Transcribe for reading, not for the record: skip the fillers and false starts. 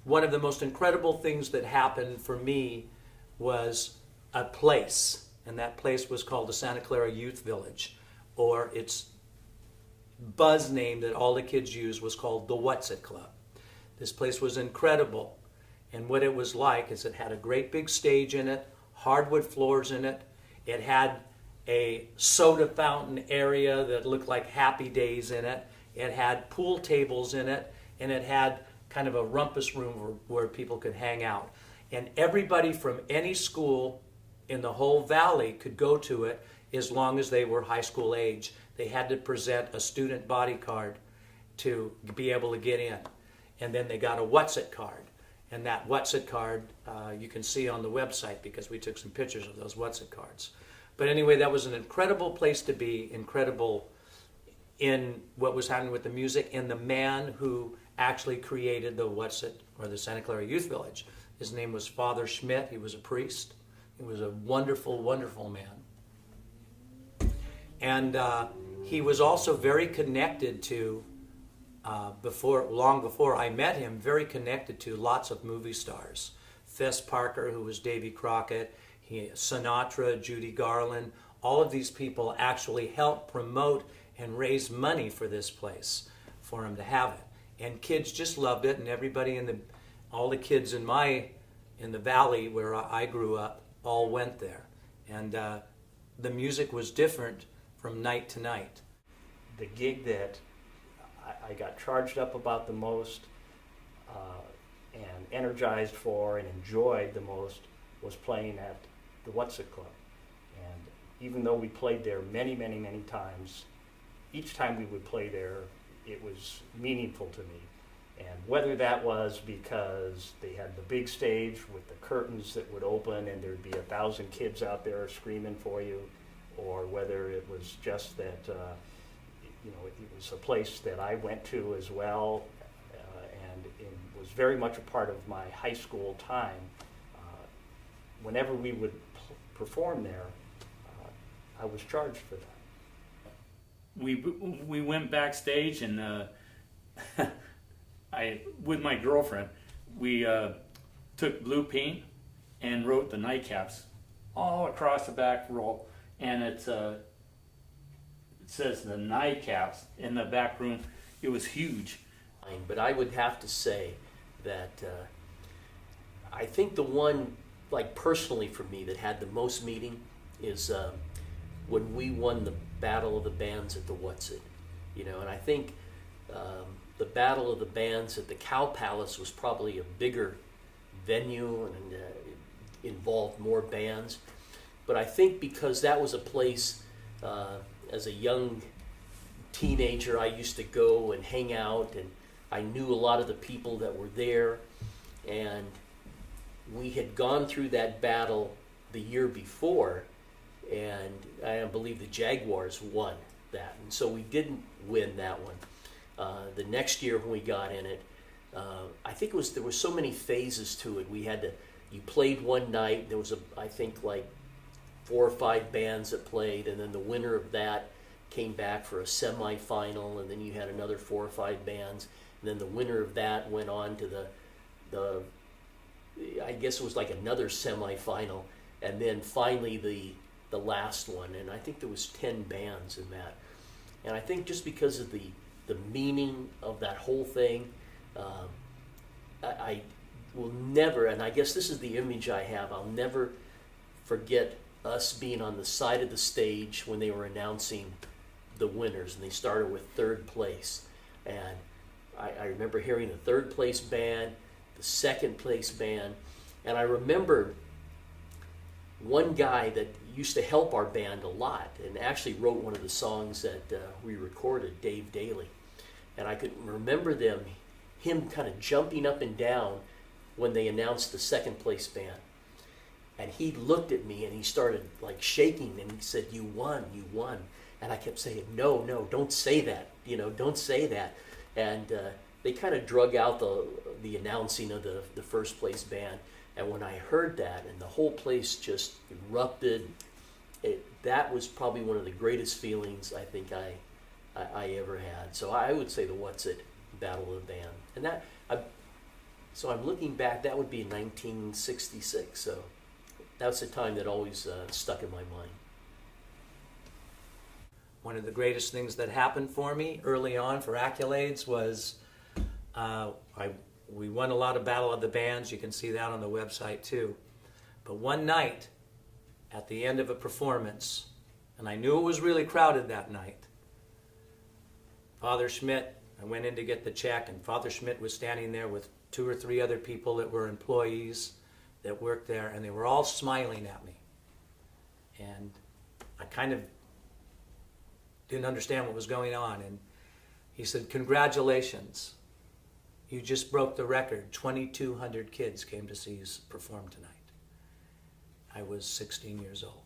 one of the most incredible things that happened for me was a place, and that place was called the Santa Clara Youth Village, or its buzz name that all the kids used was called the Wutzit Club. This place was incredible, and what it was like is it had a great big stage in it, hardwood floors in it. It had a soda fountain area that looked like Happy Days in it. It had pool tables in it, and it had kind of a rumpus room where people could hang out. And everybody from any school in the whole valley could go to it as long as they were high school age. They had to present a student body card to be able to get in. And then they got a Wutzit card. And that Wutzit card you can see on the website because we took some pictures of those Wutzit cards. But anyway, that was an incredible place to be, incredible in what was happening with the music, and the man who actually created the Wutzit, or the Santa Clara Youth Village. His name was Father Schmidt. He was a priest. He was a wonderful, wonderful man. And he was also very connected to, long before I met him, very connected to lots of movie stars. Fess Parker, who was Davy Crockett, Sinatra, Judy Garland, all of these people actually helped promote and raise money for this place, for him to have it. And kids just loved it, and everybody all the kids in the valley where I grew up all went there. And the music was different from night to night. The gig that I got charged up about the most and energized for and enjoyed the most was playing at the Wutzit Club. And even though we played there many, many, many times, each time we would play there, it was meaningful to me. And whether that was because they had the big stage with the curtains that would open and there'd be 1,000 kids out there screaming for you, or whether it was just that it was a place that I went to as well, and it was very much a part of my high school time. Whenever we would perform there, I was charged for that. We went backstage, and with my girlfriend, we took blue paint and wrote the Nitecaps all across the back row, and it says the Nitecaps in the back room. It was huge. But I would have to say that I think the one, like personally for me, that had the most meaning is when we won the Battle of the Bands at the Wutzit. And I think the Battle of the Bands at the Cow Palace was probably a bigger venue and involved more bands. But I think because that was a place, as a young teenager, I used to go and hang out, and I knew a lot of the people that were there, and we had gone through that battle the year before, and I believe the Jaguars won that, and so we didn't win that one. The next year when we got in it, I think there were so many phases to it. You played one night, there was I think like 4 or 5 bands that played, and then the winner of that came back for a semifinal, and then you had another 4 or 5 bands, and then the winner of that went on to the I guess it was like another semifinal, and then finally the last one, and I think there was 10 bands in that. And I think just because of the meaning of that whole thing, I will never, and I guess this is the image I have, I'll never forget us being on the side of the stage when they were announcing the winners, and they started with 3rd place. And I remember hearing the 3rd place band, the 2nd place band, and I remember one guy that used to help our band a lot and actually wrote one of the songs that we recorded, Dave Daly. And I could remember him kind of jumping up and down when they announced the 2nd place band. And he looked at me and he started like shaking, and he said, "You won, you won." And I kept saying, no, don't say that, don't say that. And they kind of drug out the announcing of the 1st place band. And when I heard that, and the whole place just erupted, that was probably one of the greatest feelings I think I ever had. So I would say the Wutzit Battle of the Band. And that So I'm looking back, that would be 1966, so that's a time that always stuck in my mind. One of the greatest things that happened for me early on for accolades was we won a lot of Battle of the Bands. You can see that on the website too. But one night, at the end of a performance, and I knew it was really crowded that night, Father Schmidt, I went in to get the check, and Father Schmidt was standing there with 2 or 3 other people that were employees that worked there, and they were all smiling at me. And I kind of didn't understand what was going on. And he said, "Congratulations, you just broke the record. 2,200 kids came to see you perform tonight." I was 16 years old.